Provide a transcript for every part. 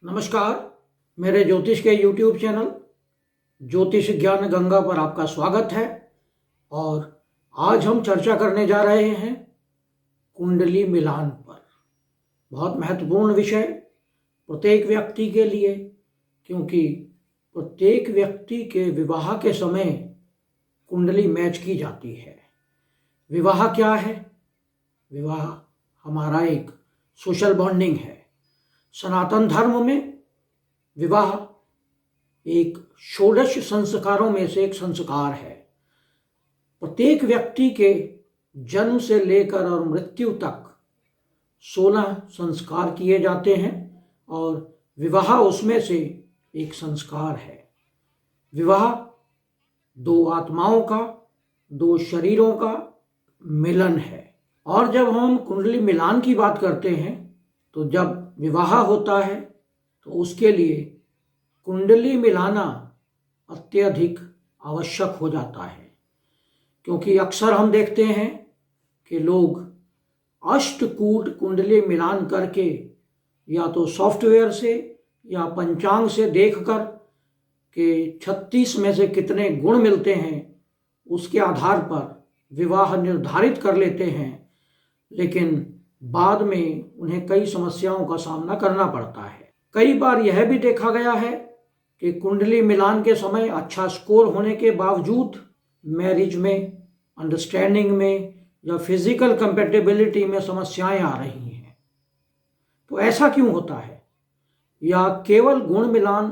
नमस्कार। मेरे ज्योतिष के YouTube चैनल ज्योतिष ज्ञान गंगा पर आपका स्वागत है। और आज हम चर्चा करने जा रहे हैं कुंडली मिलान पर। बहुत महत्वपूर्ण विषय प्रत्येक व्यक्ति के लिए, क्योंकि प्रत्येक व्यक्ति के विवाह के समय कुंडली मैच की जाती है। विवाह क्या है? विवाह हमारा एक सोशल बॉन्डिंग है। सनातन धर्म में विवाह एक षोडश संस्कारों में से एक संस्कार है। प्रत्येक व्यक्ति के जन्म से लेकर और मृत्यु तक 16 संस्कार किए जाते हैं और विवाह उसमें से एक संस्कार है। विवाह दो आत्माओं का, दो शरीरों का मिलन है। और जब हम कुंडली मिलान की बात करते हैं तो जब विवाह होता है तो उसके लिए कुंडली मिलाना अत्यधिक आवश्यक हो जाता है, क्योंकि अक्सर हम देखते हैं कि लोग अष्टकूट कुंडली मिलान करके या तो सॉफ्टवेयर से या पंचांग से देखकर कि 36 में से कितने गुण मिलते हैं उसके आधार पर विवाह निर्धारित कर लेते हैं, लेकिन बाद में उन्हें कई समस्याओं का सामना करना पड़ता है। कई बार यह भी देखा गया है कि कुंडली मिलान के समय अच्छा स्कोर होने के बावजूद मैरिज में, अंडरस्टैंडिंग में या फिजिकल कंपैटिबिलिटी में समस्याएं आ रही हैं। तो ऐसा क्यों होता है? या केवल गुण मिलान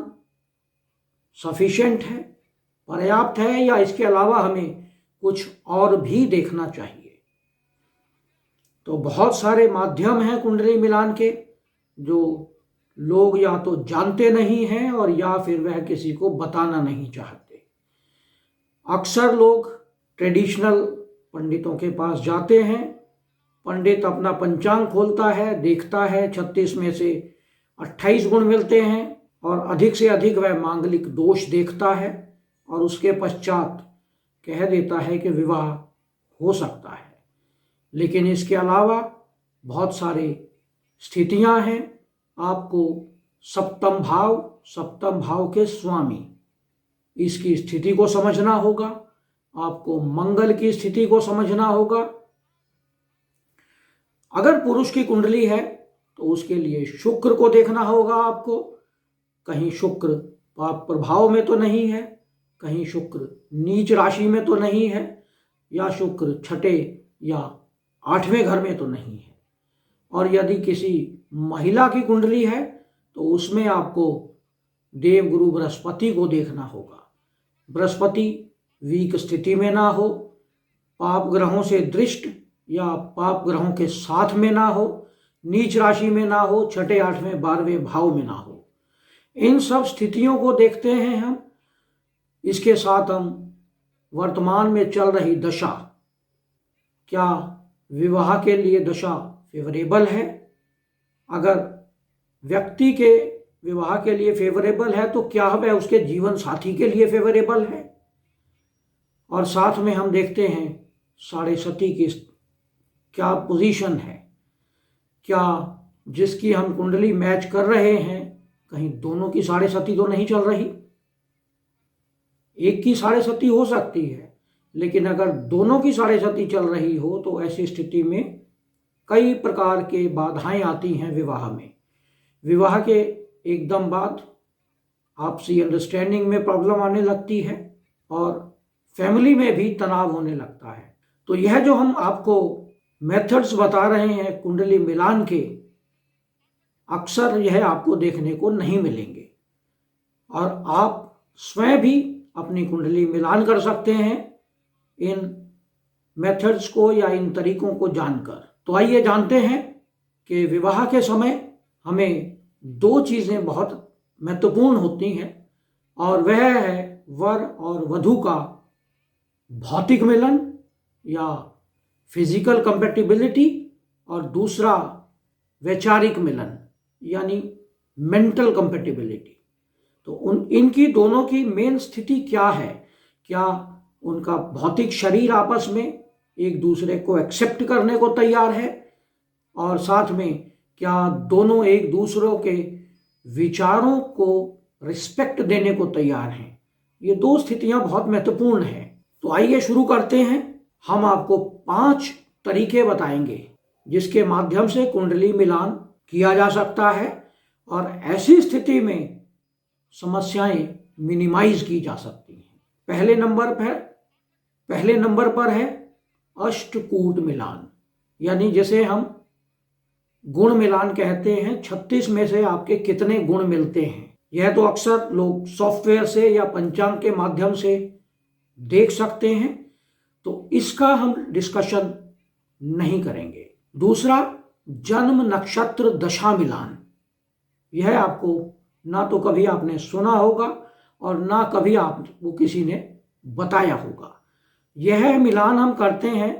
सफिशिएंट है, पर्याप्त है, या इसके अलावा हमें कुछ और भी देखना चाहिए? तो बहुत सारे माध्यम हैं कुंडली मिलान के जो लोग या तो जानते नहीं हैं और या फिर वह किसी को बताना नहीं चाहते। अक्सर लोग ट्रेडिशनल पंडितों के पास जाते हैं। पंडित अपना पंचांग खोलता है, देखता है 36 में से 28 गुण मिलते हैं और अधिक से अधिक वह मांगलिक दोष देखता है और उसके पश्चात कह देता है कि विवाह हो सकता है। लेकिन इसके अलावा बहुत सारे स्थितियां हैं। आपको सप्तम भाव के स्वामी, इसकी स्थिति को समझना होगा। आपको मंगल की स्थिति को समझना होगा। अगर पुरुष की कुंडली है तो उसके लिए शुक्र को देखना होगा आपको। कहीं शुक्र पाप प्रभाव में तो नहीं है, कहीं शुक्र नीच राशि में तो नहीं है, या शुक्र छठे या 8वें घर में तो नहीं है। और यदि किसी महिला की कुंडली है तो उसमें आपको देवगुरु बृहस्पति को देखना होगा। बृहस्पति वीक स्थिति में ना हो, पाप ग्रहों से दृष्ट या पाप ग्रहों के साथ में ना हो, नीच राशि में ना हो, छठे 8वें 12वें भाव में ना हो। इन सब स्थितियों को देखते हैं हम। इसके साथ हम वर्तमान में चल रही दशा, क्या विवाह के लिए दशा फेवरेबल है? अगर व्यक्ति के विवाह के लिए फेवरेबल है तो क्या वह उसके जीवन साथी के लिए फेवरेबल है? और साथ में हम देखते हैं साढ़े सती की क्या पोजीशन है। क्या जिसकी हम कुंडली मैच कर रहे हैं, कहीं दोनों की साढ़े सती तो नहीं चल रही? एक की साढ़े सती हो सकती है, लेकिन अगर दोनों की साढ़े सती चल रही हो तो ऐसी स्थिति में कई प्रकार के बाधाएं आती हैं विवाह में। विवाह के एकदम बाद आपसी अंडरस्टैंडिंग में प्रॉब्लम आने लगती है और फैमिली में भी तनाव होने लगता है। तो यह जो हम आपको मेथड्स बता रहे हैं कुंडली मिलान के, अक्सर यह आपको देखने को नहीं मिलेंगे और आप स्वयं भी अपनी कुंडली मिलान कर सकते हैं इन मेथड्स को या इन तरीकों को जानकर। तो आइए जानते हैं कि विवाह के समय हमें 2 चीज़ें बहुत महत्वपूर्ण होती हैं, और वह है वर और वधू का भौतिक मिलन या फिजिकल कंपैटिबिलिटी, और दूसरा वैचारिक मिलन यानी मेंटल कंपैटिबिलिटी। तो इनकी दोनों की मेन स्थिति क्या है? क्या उनका भौतिक शरीर आपस में एक दूसरे को एक्सेप्ट करने को तैयार है, और साथ में क्या दोनों एक दूसरों के विचारों को रिस्पेक्ट देने को तैयार हैं। ये दो स्थितियां बहुत महत्वपूर्ण हैं। तो आइए शुरू करते हैं। हम आपको 5 तरीके बताएंगे जिसके माध्यम से कुंडली मिलान किया जा सकता है और ऐसी स्थिति में समस्याएं मिनिमाइज की जा सकती हैं। पहले नंबर पर है अष्टकूट मिलान, यानी जिसे हम गुण मिलान कहते हैं। 36 में से आपके कितने गुण मिलते हैं, यह तो अक्सर लोग सॉफ्टवेयर से या पंचांग के माध्यम से देख सकते हैं, तो इसका हम डिस्कशन नहीं करेंगे। दूसरा, जन्म नक्षत्र दशा मिलान। यह आपको ना तो कभी आपने सुना होगा और ना कभी आपको किसी ने बताया होगा। यह मिलान हम करते हैं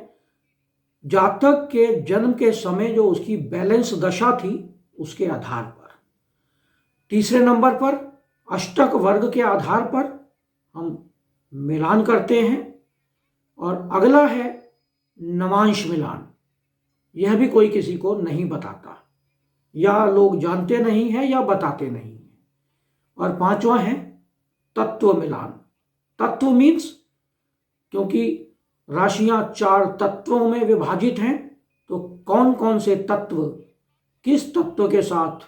जातक के जन्म के समय जो उसकी बैलेंस दशा थी उसके आधार पर। तीसरे नंबर पर अष्टक वर्ग के आधार पर हम मिलान करते हैं। और अगला है नवांश मिलान। यह भी कोई किसी को नहीं बताता, या लोग जानते नहीं हैं या बताते नहीं हैं। और पांचवा है तत्व मिलान। तत्व मीन्स, क्योंकि राशियां 4 तत्वों में विभाजित हैं, तो कौन कौन से तत्व किस तत्व के साथ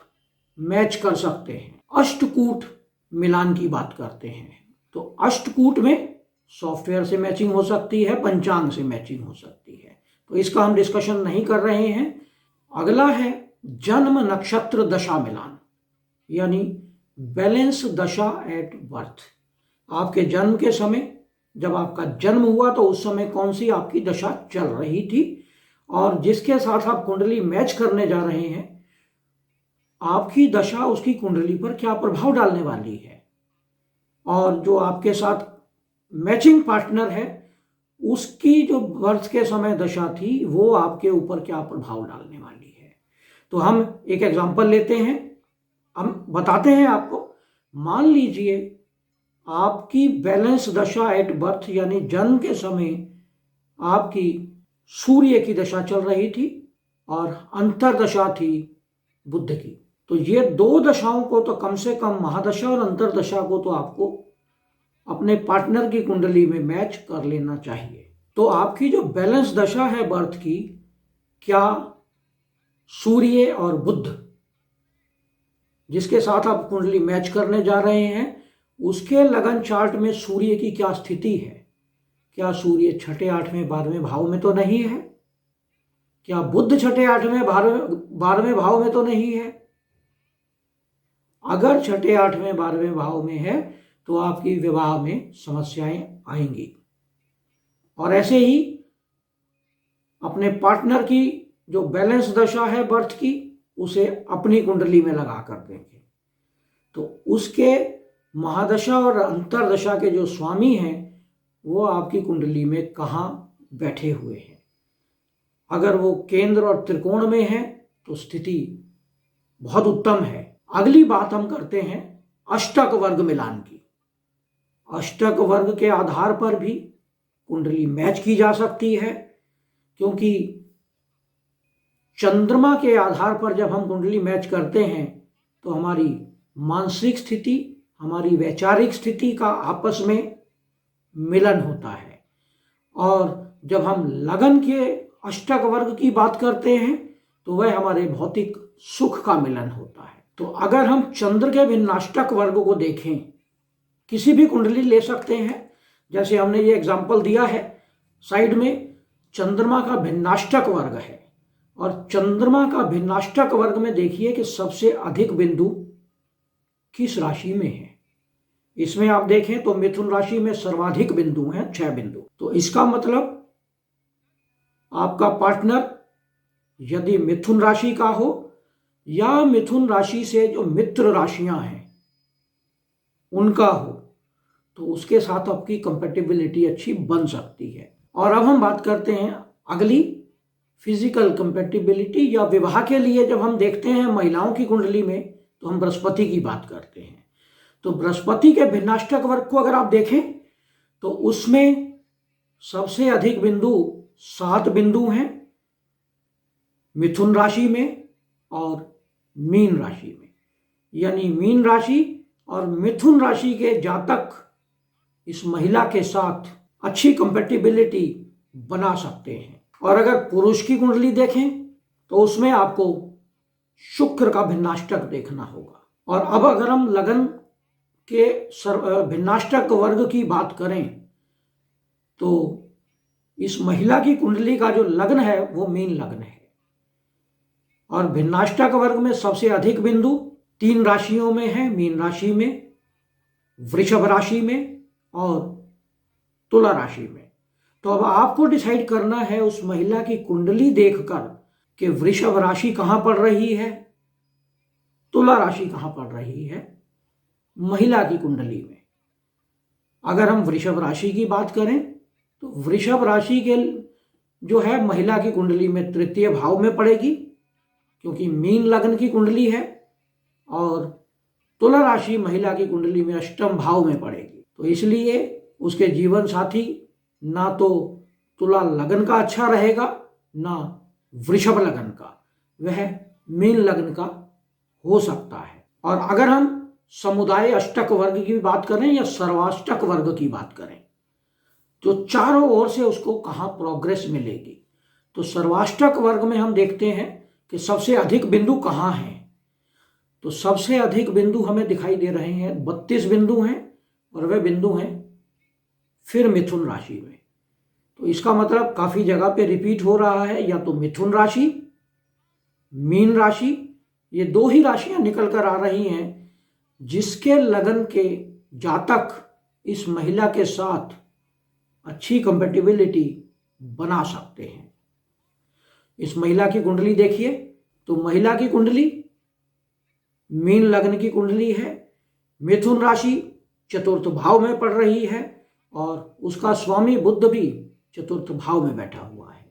मैच कर सकते हैं। अष्टकूट मिलान की बात करते हैं, तो अष्टकूट में सॉफ्टवेयर से मैचिंग हो सकती है, पंचांग से मैचिंग हो सकती है, तो इसका हम डिस्कशन नहीं कर रहे हैं। अगला है जन्म नक्षत्र दशा मिलान, यानी बैलेंस दशा एट बर्थ। आपके जन्म के समय, जब आपका जन्म हुआ तो उस समय कौन सी आपकी दशा चल रही थी, और जिसके साथ आप कुंडली मैच करने जा रहे हैं, आपकी दशा उसकी कुंडली पर क्या प्रभाव डालने वाली है, और जो आपके साथ मैचिंग पार्टनर है उसकी जो बर्थ के समय दशा थी वो आपके ऊपर क्या प्रभाव डालने वाली है। तो हम एक एग्जांपल लेते हैं, हम बताते हैं आपको। मान लीजिए आपकी बैलेंस दशा एट बर्थ, यानी जन्म के समय आपकी सूर्य की दशा चल रही थी और अंतर दशा थी बुध की। तो ये 2 दशाओं को तो कम से कम, महादशा और अंतर दशा को तो आपको अपने पार्टनर की कुंडली में मैच कर लेना चाहिए। तो आपकी जो बैलेंस दशा है बर्थ की, क्या सूर्य और बुध जिसके साथ आप कुंडली मैच करने जा रहे हैं, उसके लगन चार्ट में सूर्य की क्या स्थिति है। क्या सूर्य 6, 8वें, 12वें भाव में तो नहीं है? क्या बुध 6, 8वें, 12वें भाव में तो नहीं है? अगर 6, 8वें, 12वें भाव में है तो आपकी विवाह में समस्याएं आएंगी। और ऐसे ही अपने पार्टनर की जो बैलेंस दशा है बर्थ की, उसे अपनी कुंडली में लगा कर देंगे, तो उसके महादशा और अंतरदशा के जो स्वामी हैं वो आपकी कुंडली में कहाँ बैठे हुए हैं। अगर वो केंद्र और त्रिकोण में है तो स्थिति बहुत उत्तम है। अगली बात हम करते हैं अष्टक वर्ग मिलान की। अष्टक वर्ग के आधार पर भी कुंडली मैच की जा सकती है, क्योंकि चंद्रमा के आधार पर जब हम कुंडली मैच करते हैं तो हमारी मानसिक स्थिति, हमारी वैचारिक स्थिति का आपस में मिलन होता है। और जब हम लगन के अष्टक वर्ग की बात करते हैं तो वह हमारे भौतिक सुख का मिलन होता है। तो अगर हम चंद्र के भिन्नाष्टक वर्ग को देखें, किसी भी कुंडली ले सकते हैं, जैसे हमने ये एग्जाम्पल दिया है साइड में, चंद्रमा का भिन्नाष्टक वर्ग है, और चंद्रमा का भिन्नाष्टक वर्ग में देखिए कि सबसे अधिक बिंदु किस राशि में है। इसमें आप देखें तो मिथुन राशि में सर्वाधिक बिंदु हैं, 6 बिंदु। तो इसका मतलब आपका पार्टनर यदि मिथुन राशि का हो या मिथुन राशि से जो मित्र राशियां हैं उनका हो, तो उसके साथ आपकी कंपैटिबिलिटी अच्छी बन सकती है। और अब हम बात करते हैं अगली, फिजिकल कंपैटिबिलिटी या विवाह के लिए जब हम देखते हैं महिलाओं की कुंडली में तो हम बृहस्पति की बात करते हैं। तो बृहस्पति के भिन्नाष्टक वर्ग को अगर आप देखें तो उसमें सबसे अधिक बिंदु 7 बिंदु हैं मिथुन राशि में और मीन राशि में। यानी मीन राशि और मिथुन राशि के जातक इस महिला के साथ अच्छी कंपेटिबिलिटी बना सकते हैं। और अगर पुरुष की कुंडली देखें तो उसमें आपको शुक्र का भिन्नाष्टक देखना होगा। और अब अगर हम लगन के भिन्नाष्टक वर्ग की बात करें तो इस महिला की कुंडली का जो लग्न है वो मीन लग्न है। और भिन्नाष्टक वर्ग में सबसे अधिक बिंदु 3 राशियों में है, मीन राशि में, वृषभ राशि में और तुला राशि में। तो अब आपको डिसाइड करना है उस महिला की कुंडली देखकर कि वृषभ राशि कहाँ पड़ रही है, तुला राशि कहाँ पड़ रही है महिला की कुंडली में। अगर हम वृषभ राशि की बात करें तो वृषभ राशि के जो है महिला की कुंडली में तृतीय भाव में पड़ेगी, क्योंकि मीन लग्न की कुंडली है, और तुला राशि महिला की कुंडली में अष्टम भाव में पड़ेगी। तो इसलिए उसके जीवन साथी ना तो तुला लगन का अच्छा रहेगा ना वृषभ लगन का, वह मीन लगन का हो सकता है। और अगर हम समुदाय अष्टक वर्ग की बात करें या सर्वाष्टक वर्ग की बात करें तो चारों ओर से उसको कहाँ प्रोग्रेस मिलेगी, तो सर्वाष्टक वर्ग में हम देखते हैं कि सबसे अधिक बिंदु कहाँ हैं। तो सबसे अधिक बिंदु हमें दिखाई दे रहे हैं, 32 बिंदु हैं, और वे बिंदु हैं फिर मिथुन राशि में। तो इसका मतलब काफी जगह पे रिपीट हो रहा है, या तो मिथुन राशि, मीन राशि, ये 2 ही राशियां निकल कर आ रही हैं जिसके लगन के जातक इस महिला के साथ अच्छी कंपेटिबिलिटी बना सकते हैं। इस महिला की कुंडली देखिए तो महिला की कुंडली मीन लग्न की कुंडली है, मिथुन राशि चतुर्थ भाव में पड़ रही है, और उसका स्वामी बुध भी चतुर्थ भाव में बैठा हुआ है।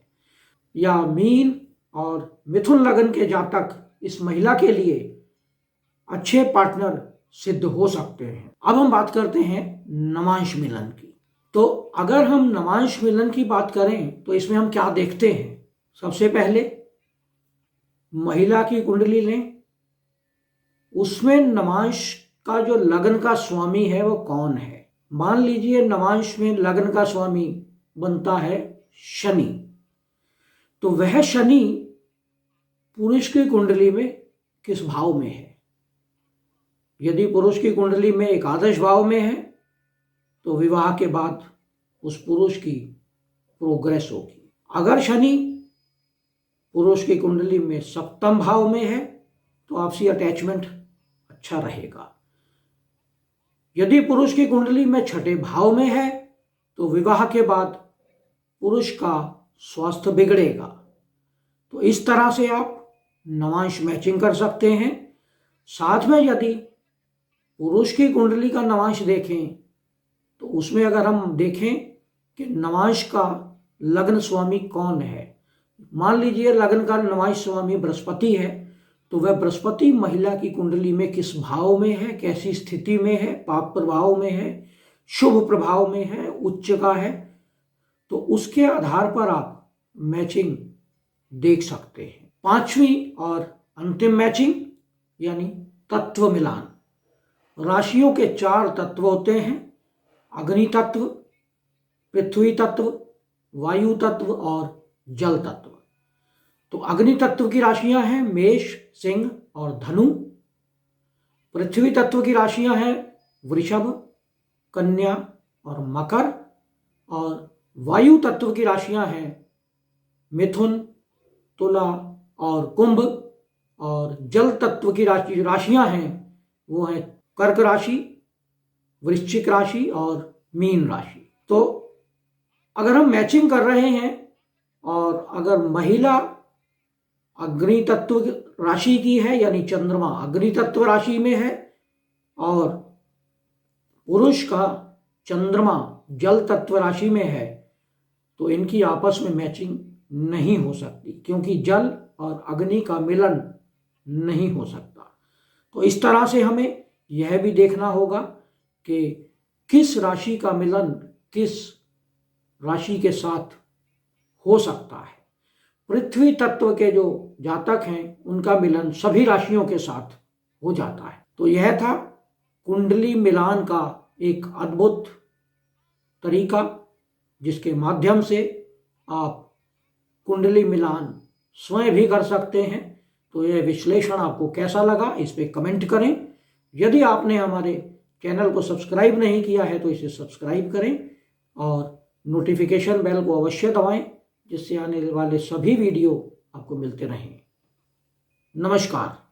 या मीन और मिथुन लगन के जातक इस महिला के लिए अच्छे पार्टनर सिद्ध हो सकते हैं। अब हम बात करते हैं नवांश मिलन की। तो अगर हम नवांश मिलन की बात करें तो इसमें हम क्या देखते हैं, सबसे पहले महिला की कुंडली लें, उसमें नवांश का जो लगन का स्वामी है वो कौन है। मान लीजिए नवांश में लगन का स्वामी बनता है शनि, तो वह शनि पुरुष की कुंडली में किस भाव में है। यदि पुरुष की कुंडली में एकादश भाव में है तो विवाह के बाद उस पुरुष की प्रोग्रेस होगी। अगर शनि पुरुष की कुंडली में सप्तम भाव में है तो आपसी अटैचमेंट अच्छा रहेगा। यदि पुरुष की कुंडली में छठे भाव में है तो विवाह के बाद पुरुष का स्वास्थ्य बिगड़ेगा। तो इस तरह से आप नवांश मैचिंग कर सकते हैं। साथ में यदि पुरुष की कुंडली का नवांश देखें तो उसमें अगर हम देखें कि नवांश का लग्न स्वामी कौन है, मान लीजिए लग्न का नवांश स्वामी बृहस्पति है, तो वह बृहस्पति महिला की कुंडली में किस भाव में है, कैसी स्थिति में है, पाप प्रभाव में है, शुभ प्रभाव में है, उच्च का है, तो उसके आधार पर आप मैचिंग देख सकते हैं। 5वीं और अंतिम मैचिंग यानी तत्व मिलान। राशियों के 4 तत्व होते हैं, अग्नि तत्व, पृथ्वी तत्व, वायु तत्व और जल तत्व। तो अग्नि तत्व की राशियां हैं मेष, सिंह और धनु। पृथ्वी तत्व की राशियां हैं वृषभ, कन्या और मकर। और वायु तत्व की राशियां हैं मिथुन, तुला और कुंभ। और जल तत्व की राशियां हैं वो हैं कर्क राशि, वृश्चिक राशि और मीन राशि। तो अगर हम मैचिंग कर रहे हैं और अगर महिला अग्नि तत्व राशि की है यानी चंद्रमा अग्नि तत्व राशि में है और पुरुष का चंद्रमा जल तत्व राशि में है, तो इनकी आपस में मैचिंग नहीं हो सकती, क्योंकि जल और अग्नि का मिलन नहीं हो सकता। तो इस तरह से हमें यह भी देखना होगा कि किस राशि का मिलन किस राशि के साथ हो सकता है। पृथ्वी तत्व के जो जातक हैं उनका मिलन सभी राशियों के साथ हो जाता है। तो यह था कुंडली मिलान का एक अद्भुत तरीका, जिसके माध्यम से आप कुंडली मिलान स्वयं भी कर सकते हैं। तो यह विश्लेषण आपको कैसा लगा, इस पे कमेंट करें। यदि आपने हमारे चैनल को सब्सक्राइब नहीं किया है तो इसे सब्सक्राइब करें और नोटिफिकेशन बेल को अवश्य दबाएं, जिससे आने वाले सभी वीडियो आपको मिलते रहें। नमस्कार।